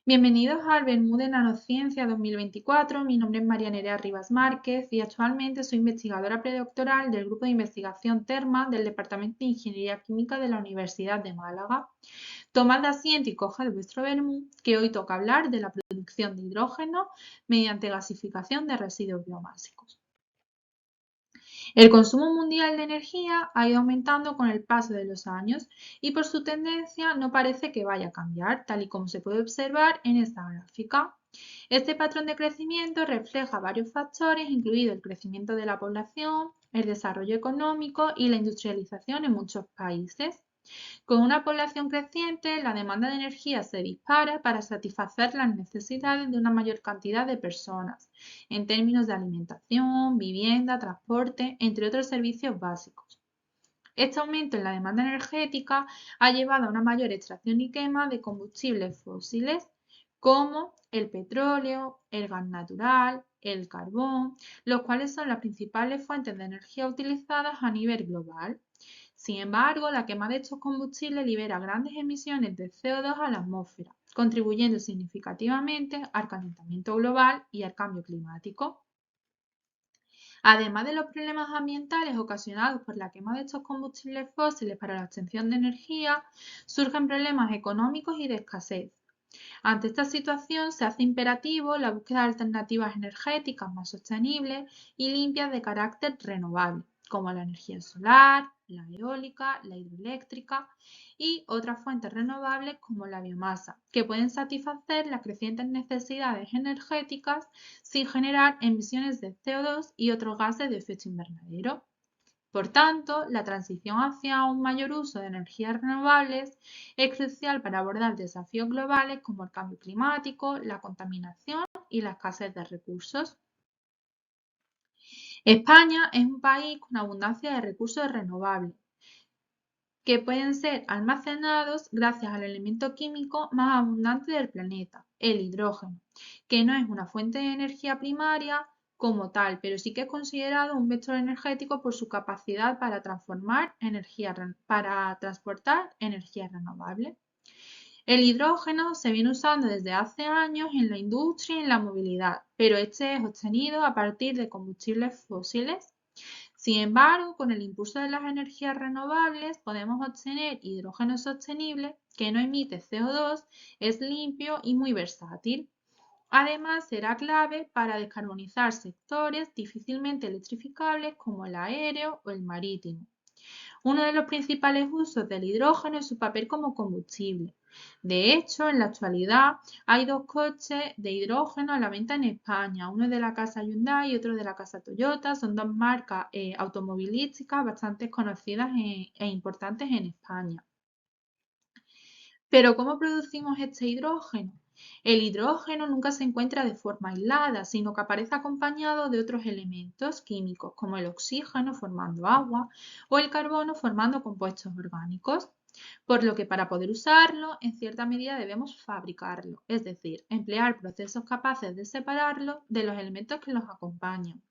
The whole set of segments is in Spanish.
Bienvenidos al Bermú de Nanociencia 2024. Mi nombre es María Nerea Rivas Márquez y actualmente soy investigadora predoctoral del Grupo de Investigación TERMA del Departamento de Ingeniería Química de la Universidad de Málaga. Tomad asiento y coged vuestro Bermú, que hoy toca hablar de la producción de hidrógeno mediante gasificación de residuos biomásicos. El consumo mundial de energía ha ido aumentando con el paso de los años y por su tendencia no parece que vaya a cambiar, tal y como se puede observar en esta gráfica. Este patrón de crecimiento refleja varios factores, incluido el crecimiento de la población, el desarrollo económico y la industrialización en muchos países. Con una población creciente, la demanda de energía se dispara para satisfacer las necesidades de una mayor cantidad de personas, en términos de alimentación, vivienda, transporte, entre otros servicios básicos. Este aumento en la demanda energética ha llevado a una mayor extracción y quema de combustibles fósiles como el petróleo, el gas natural, el carbón, los cuales son las principales fuentes de energía utilizadas a nivel global. Sin embargo, la quema de estos combustibles libera grandes emisiones de CO2 a la atmósfera, contribuyendo significativamente al calentamiento global y al cambio climático. Además de los problemas ambientales ocasionados por la quema de estos combustibles fósiles para la obtención de energía, surgen problemas económicos y de escasez. Ante esta situación se hace imperativo la búsqueda de alternativas energéticas más sostenibles y limpias de carácter renovable, como la energía solar, la eólica, la hidroeléctrica y otras fuentes renovables como la biomasa, que pueden satisfacer las crecientes necesidades energéticas sin generar emisiones de CO2 y otros gases de efecto invernadero. Por tanto, la transición hacia un mayor uso de energías renovables es crucial para abordar desafíos globales como el cambio climático, la contaminación y la escasez de recursos. España es un país con abundancia de recursos renovables que pueden ser almacenados gracias al elemento químico más abundante del planeta, el hidrógeno, que no es una fuente de energía primaria como tal, pero sí que es considerado un vector energético por su capacidad para para transportar energía renovable. El hidrógeno se viene usando desde hace años en la industria y en la movilidad, pero este es obtenido a partir de combustibles fósiles. Sin embargo, con el impulso de las energías renovables podemos obtener hidrógeno sostenible que no emite CO2, es limpio y muy versátil. Además, será clave para descarbonizar sectores difícilmente electrificables como el aéreo o el marítimo. Uno de los principales usos del hidrógeno es su papel como combustible. De hecho, en la actualidad hay dos coches de hidrógeno a la venta en España, uno de la casa Hyundai y otro de la casa Toyota. Son dos marcas automovilísticas bastante conocidas e importantes en España. Pero ¿cómo producimos este hidrógeno? El hidrógeno nunca se encuentra de forma aislada, sino que aparece acompañado de otros elementos químicos, como el oxígeno formando agua o el carbono formando compuestos orgánicos. Por lo que para poder usarlo, en cierta medida debemos fabricarlo, es decir, emplear procesos capaces de separarlo de los elementos que los acompañan.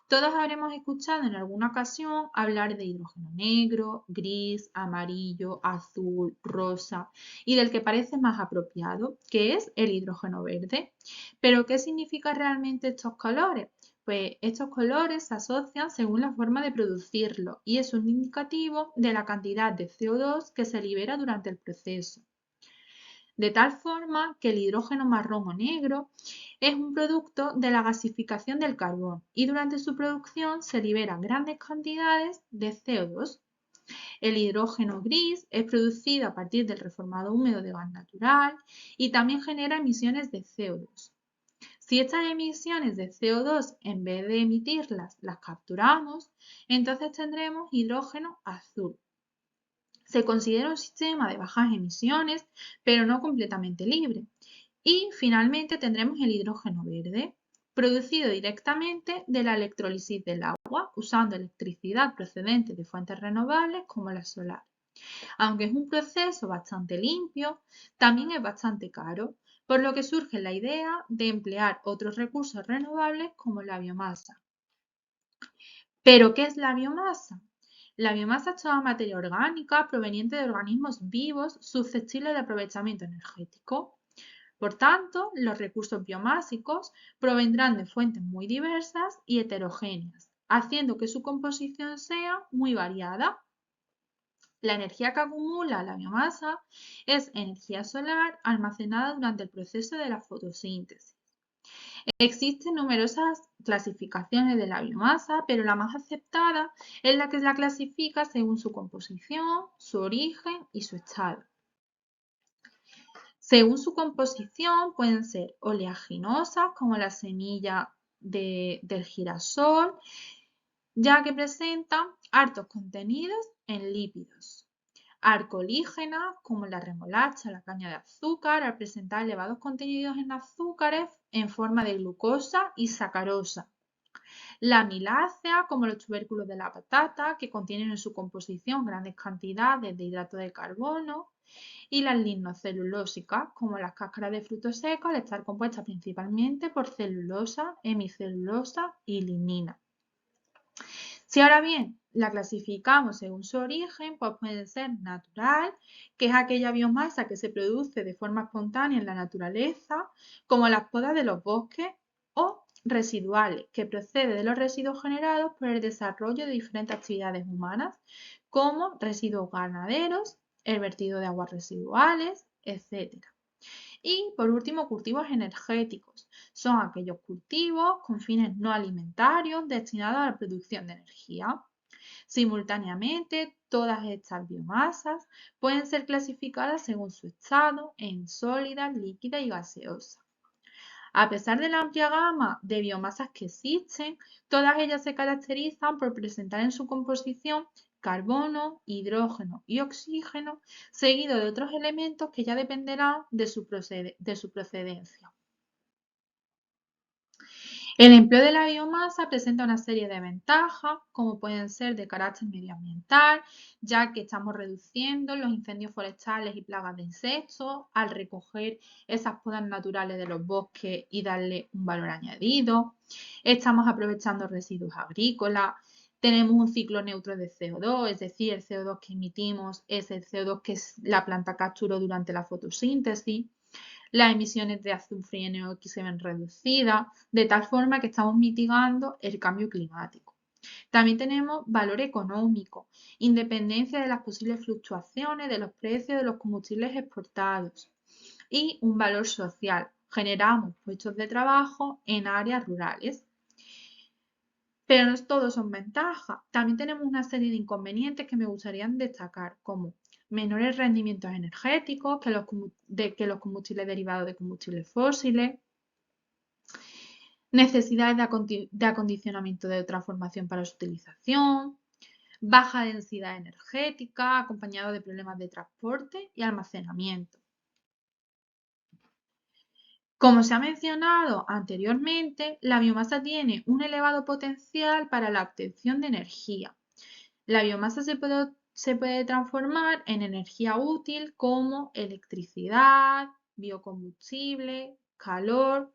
Todos habremos escuchado en alguna ocasión hablar de hidrógeno negro, gris, amarillo, azul, rosa y del que parece más apropiado, que es el hidrógeno verde. Pero, ¿qué significan realmente estos colores? Pues estos colores se asocian según la forma de producirlo y es un indicativo de la cantidad de CO2 que se libera durante el proceso. De tal forma que el hidrógeno marrón o negro es un producto de la gasificación del carbón y durante su producción se liberan grandes cantidades de CO2. El hidrógeno gris es producido a partir del reformado húmedo de gas natural y también genera emisiones de CO2. Si estas emisiones de CO2 en vez de emitirlas las capturamos, entonces tendremos hidrógeno azul. Se considera un sistema de bajas emisiones, pero no completamente libre. Y finalmente tendremos el hidrógeno verde, producido directamente de la electrólisis del agua, usando electricidad procedente de fuentes renovables como la solar. Aunque es un proceso bastante limpio, también es bastante caro, por lo que surge la idea de emplear otros recursos renovables como la biomasa. ¿Pero qué es la biomasa? La biomasa es toda materia orgánica proveniente de organismos vivos susceptibles de aprovechamiento energético. Por tanto, los recursos biomásicos provendrán de fuentes muy diversas y heterogéneas, haciendo que su composición sea muy variada. La energía que acumula la biomasa es energía solar almacenada durante el proceso de la fotosíntesis. Existen numerosas clasificaciones de la biomasa, pero la más aceptada es la que la clasifica según su composición, su origen y su estado. Según su composición, pueden ser oleaginosas, como la semilla del girasol, ya que presentan altos contenidos en lípidos. Alcoholígenas, como la remolacha, la caña de azúcar, al presentar elevados contenidos en azúcares en forma de glucosa y sacarosa. La amilácea, como los tubérculos de la patata, que contienen en su composición grandes cantidades de hidrato de carbono. Y las lignocelulósicas, como las cáscaras de frutos secos, al estar compuestas principalmente por celulosa, hemicelulosa y lignina. Si ahora bien la clasificamos según su origen, pues puede ser natural, que es aquella biomasa que se produce de forma espontánea en la naturaleza, como las podas de los bosques, o residuales, que procede de los residuos generados por el desarrollo de diferentes actividades humanas, como residuos ganaderos, el vertido de aguas residuales, etc. Y por último, cultivos energéticos. Son aquellos cultivos con fines no alimentarios destinados a la producción de energía. Simultáneamente, todas estas biomasas pueden ser clasificadas según su estado en sólida, líquida y gaseosa. A pesar de la amplia gama de biomasas que existen, todas ellas se caracterizan por presentar en su composición carbono, hidrógeno y oxígeno, seguido de otros elementos que ya dependerán de su procedencia. El empleo de la biomasa presenta una serie de ventajas, como pueden ser de carácter medioambiental, ya que estamos reduciendo los incendios forestales y plagas de insectos al recoger esas podas naturales de los bosques y darle un valor añadido. Estamos aprovechando residuos agrícolas. Tenemos un ciclo neutro de CO2, es decir, el CO2 que emitimos es el CO2 que la planta capturó durante la fotosíntesis. Las emisiones de azufre y NOx se ven reducidas, de tal forma que estamos mitigando el cambio climático. También tenemos valor económico, independencia de las posibles fluctuaciones de los precios de los combustibles exportados y un valor social. Generamos puestos de trabajo en áreas rurales. Pero no todos son ventajas. También tenemos una serie de inconvenientes que me gustaría destacar, como menores rendimientos energéticos que los combustibles derivados de combustibles fósiles, necesidades de acondicionamiento de transformación para su utilización, baja densidad energética acompañado de problemas de transporte y almacenamiento. Como se ha mencionado anteriormente, la biomasa tiene un elevado potencial para la obtención de energía. La biomasa se puede transformar en energía útil como electricidad, biocombustible, calor.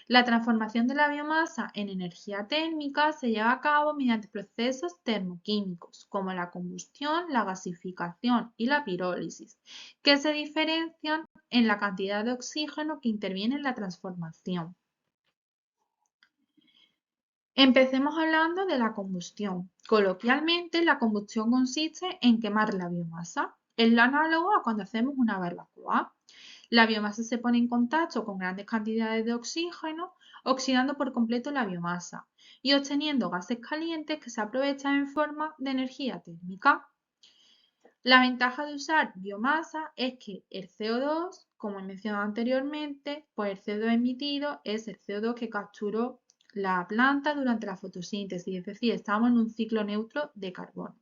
La transformación de la biomasa en energía térmica se lleva a cabo mediante procesos termoquímicos como la combustión, la gasificación y la pirólisis, que se diferencian en la cantidad de oxígeno que interviene en la transformación. Empecemos hablando de la combustión. Coloquialmente, la combustión consiste en quemar la biomasa. Es lo análogo a cuando hacemos una barbacoa. La biomasa se pone en contacto con grandes cantidades de oxígeno, oxidando por completo la biomasa y obteniendo gases calientes que se aprovechan en forma de energía térmica. La ventaja de usar biomasa es que el CO2, como he mencionado anteriormente, pues el CO2 emitido es el CO2 que capturó la planta durante la fotosíntesis, es decir, estamos en un ciclo neutro de carbono.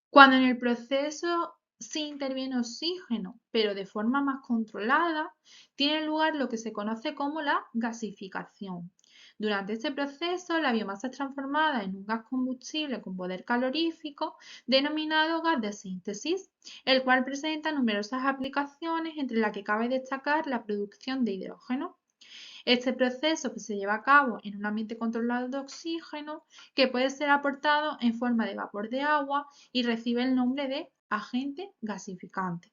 Cuando en el proceso sí interviene oxígeno, pero de forma más controlada, tiene lugar lo que se conoce como la gasificación. Durante este proceso, la biomasa es transformada en un gas combustible con poder calorífico denominado gas de síntesis, el cual presenta numerosas aplicaciones entre las que cabe destacar la producción de hidrógeno. Este proceso que se lleva a cabo en un ambiente controlado de oxígeno, que puede ser aportado en forma de vapor de agua y recibe el nombre de agente gasificante.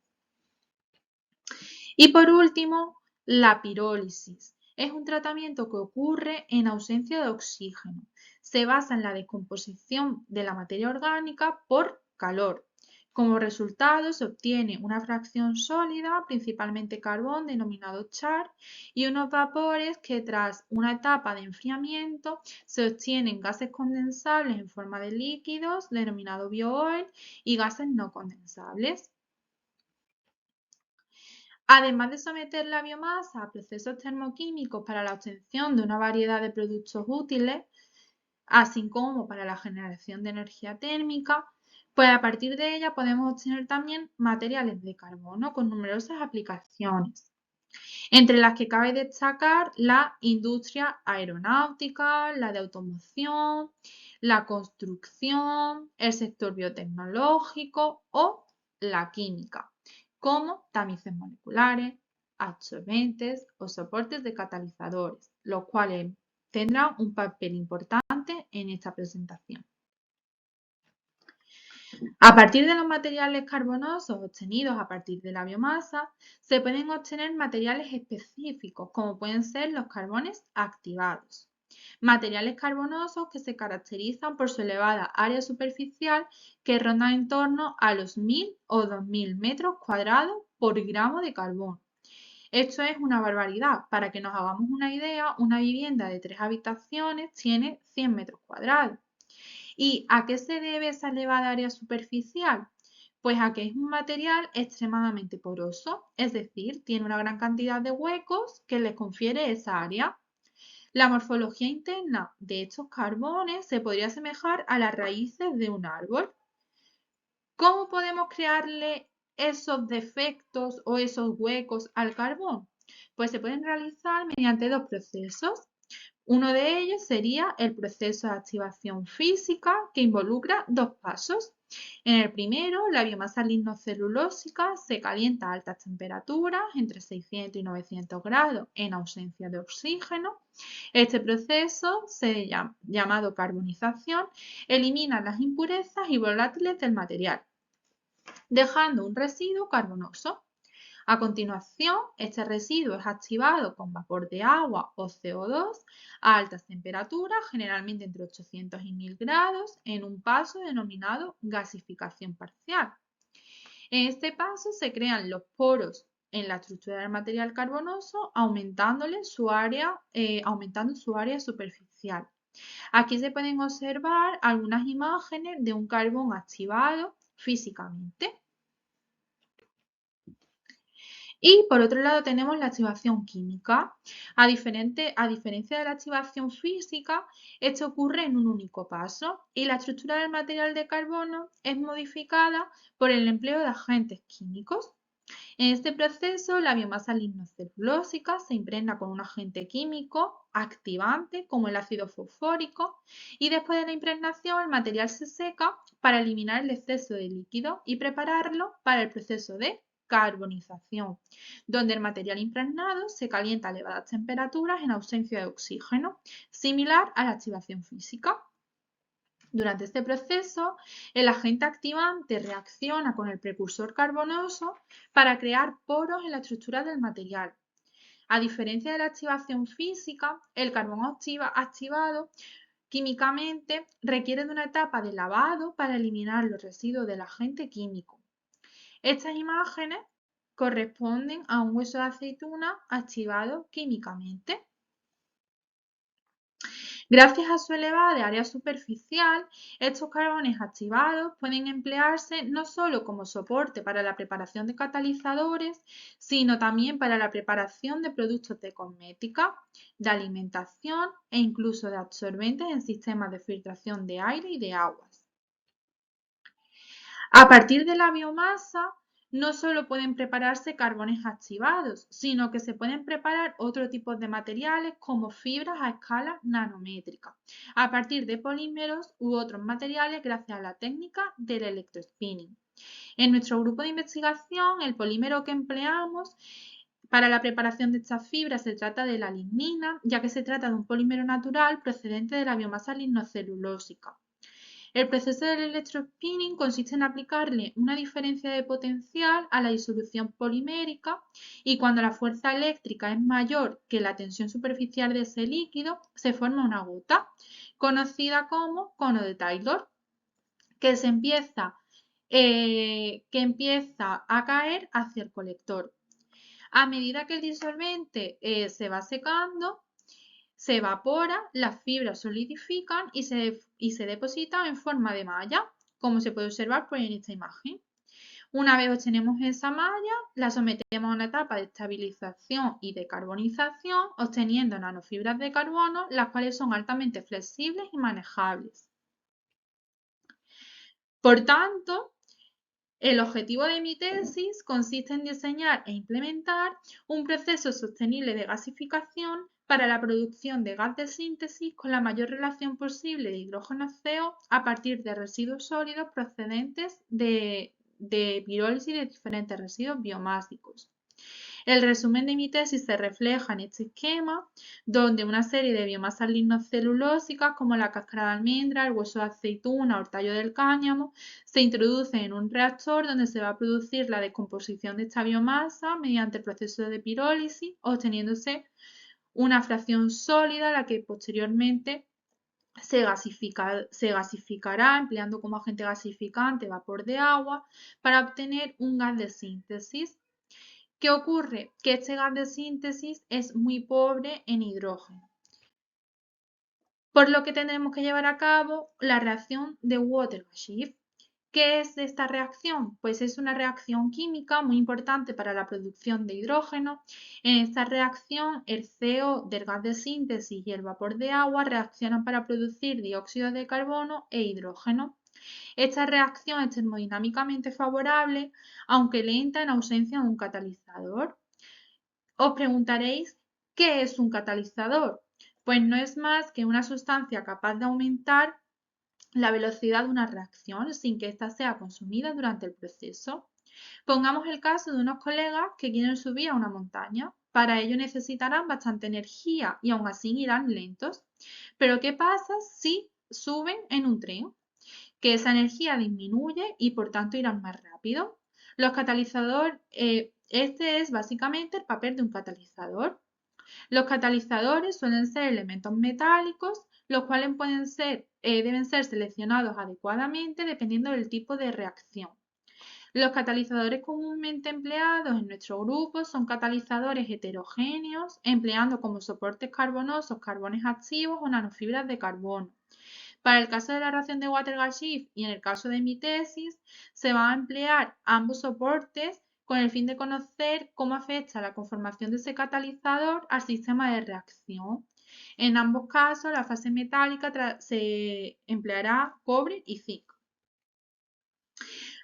Y por último, la pirólisis. Es un tratamiento que ocurre en ausencia de oxígeno. Se basa en la descomposición de la materia orgánica por calor. Como resultado se obtiene una fracción sólida, principalmente carbón, denominado char, y unos vapores que tras una etapa de enfriamiento se obtienen gases condensables en forma de líquidos, denominado biooil, y gases no condensables. Además de someter la biomasa a procesos termoquímicos para la obtención de una variedad de productos útiles, así como para la generación de energía térmica, pues a partir de ella podemos obtener también materiales de carbono con numerosas aplicaciones, entre las que cabe destacar la industria aeronáutica, la de automoción, la construcción, el sector biotecnológico o la química, como tamices moleculares, absorbentes o soportes de catalizadores, los cuales tendrán un papel importante en esta presentación. A partir de los materiales carbonosos obtenidos a partir de la biomasa, se pueden obtener materiales específicos, como pueden ser los carbones activados. Materiales carbonosos que se caracterizan por su elevada área superficial, que ronda en torno a los 1000 o 2000 metros cuadrados por gramo de carbón. Esto es una barbaridad. Para que nos hagamos una idea, una vivienda de 3 habitaciones tiene 100 metros cuadrados. ¿Y a qué se debe esa elevada área superficial? Pues a que es un material extremadamente poroso, es decir, tiene una gran cantidad de huecos que les confiere esa área. La morfología interna de estos carbones se podría asemejar a las raíces de un árbol. ¿Cómo podemos crearle esos defectos o esos huecos al carbón? Pues se pueden realizar mediante dos procesos. Uno de ellos sería el proceso de activación física, que involucra dos pasos. En el primero, la biomasa lignocelulósica se calienta a altas temperaturas, entre 600 y 900 grados, en ausencia de oxígeno. Este proceso, llamado carbonización, elimina las impurezas y volátiles del material, dejando un residuo carbonoso. A continuación, este residuo es activado con vapor de agua o CO2 a altas temperaturas, generalmente entre 800 y 1000 grados, en un paso denominado gasificación parcial. En este paso se crean los poros en la estructura del material carbonoso, aumentando su área superficial. Aquí se pueden observar algunas imágenes de un carbón activado físicamente. Y por otro lado tenemos la activación química. A diferencia de la activación física, esto ocurre en un único paso y la estructura del material de carbono es modificada por el empleo de agentes químicos. En este proceso, la biomasa lignocelulósica se impregna con un agente químico activante como el ácido fosfórico y después de la impregnación el material se seca para eliminar el exceso de líquido y prepararlo para el proceso de carbonización, donde el material impregnado se calienta a elevadas temperaturas en ausencia de oxígeno, similar a la activación física. Durante este proceso, el agente activante reacciona con el precursor carbonoso para crear poros en la estructura del material. A diferencia de la activación física, el carbón activado químicamente requiere de una etapa de lavado para eliminar los residuos del agente químico. Estas imágenes corresponden a un hueso de aceituna activado químicamente. Gracias a su elevada área superficial, estos carbones activados pueden emplearse no solo como soporte para la preparación de catalizadores, sino también para la preparación de productos de cosmética, de alimentación e incluso de absorbentes en sistemas de filtración de aire y de aguas. A partir de la biomasa, no solo pueden prepararse carbones activados, sino que se pueden preparar otro tipo de materiales como fibras a escala nanométrica, a partir de polímeros u otros materiales gracias a la técnica del electrospinning. En nuestro grupo de investigación, el polímero que empleamos para la preparación de estas fibras se trata de la lignina, ya que se trata de un polímero natural procedente de la biomasa lignocelulósica. El proceso del electrospinning consiste en aplicarle una diferencia de potencial a la disolución polimérica y cuando la fuerza eléctrica es mayor que la tensión superficial de ese líquido, se forma una gota, conocida como cono de Taylor, que empieza a caer hacia el colector. A medida que el disolvente se va secando, se evapora, las fibras solidifican y se depositan en forma de malla, como se puede observar en esta imagen. Una vez obtenemos esa malla, la sometemos a una etapa de estabilización y de carbonización, obteniendo nanofibras de carbono, las cuales son altamente flexibles y manejables. Por tanto, el objetivo de mi tesis consiste en diseñar e implementar un proceso sostenible de gasificación para la producción de gas de síntesis con la mayor relación posible de hidrógeno-CO a partir de residuos sólidos procedentes de pirólisis de diferentes residuos biomásicos. El resumen de mi tesis se refleja en este esquema, donde una serie de biomasas lignocelulósicas como la cáscara de almendra, el hueso de aceituna o el tallo del cáñamo se introducen en un reactor donde se va a producir la descomposición de esta biomasa mediante el proceso de pirólisis, obteniéndose una fracción sólida, la que posteriormente se gasificará empleando como agente gasificante vapor de agua para obtener un gas de síntesis. ¿Qué ocurre? Que este gas de síntesis es muy pobre en hidrógeno, por lo que tendremos que llevar a cabo la reacción de Water-Schiff. ¿Qué es esta reacción? Pues es una reacción química muy importante para la producción de hidrógeno. En esta reacción, el CO del gas de síntesis y el vapor de agua reaccionan para producir dióxido de carbono e hidrógeno. Esta reacción es termodinámicamente favorable, aunque lenta en ausencia de un catalizador. Os preguntaréis, ¿qué es un catalizador? Pues no es más que una sustancia capaz de aumentar la velocidad de una reacción sin que ésta sea consumida durante el proceso. Pongamos el caso de unos colegas que quieren subir a una montaña. Para ello necesitarán bastante energía y aún así irán lentos. Pero ¿qué pasa si suben en un tren? Que esa energía disminuye y por tanto irán más rápido. Los catalizadores, este es básicamente el papel de un catalizador. Los catalizadores suelen ser elementos metálicos, los cuales deben ser seleccionados adecuadamente dependiendo del tipo de reacción. Los catalizadores comúnmente empleados en nuestro grupo son catalizadores heterogéneos, empleando como soportes carbonosos carbones activos o nanofibras de carbono. Para el caso de la reacción de Water-Schiff y en el caso de mi tesis, se van a emplear ambos soportes con el fin de conocer cómo afecta la conformación de ese catalizador al sistema de reacción. En ambos casos, la fase metálica se empleará cobre y zinc.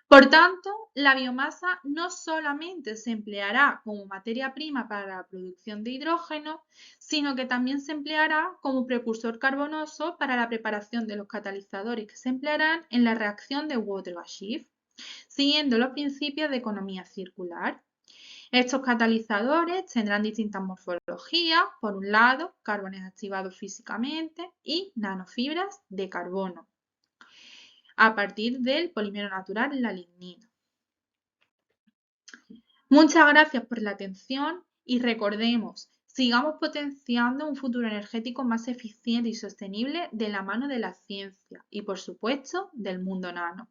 Por tanto, la biomasa no solamente se empleará como materia prima para la producción de hidrógeno, sino que también se empleará como precursor carbonoso para la preparación de los catalizadores que se emplearán en la reacción de Water-Schiff, siguiendo los principios de economía circular. Estos catalizadores tendrán distintas morfologías, por un lado, carbones activados físicamente y nanofibras de carbono a partir del polímero natural, la lignina. Muchas gracias por la atención y recordemos, sigamos potenciando un futuro energético más eficiente y sostenible de la mano de la ciencia y, por supuesto, del mundo nano.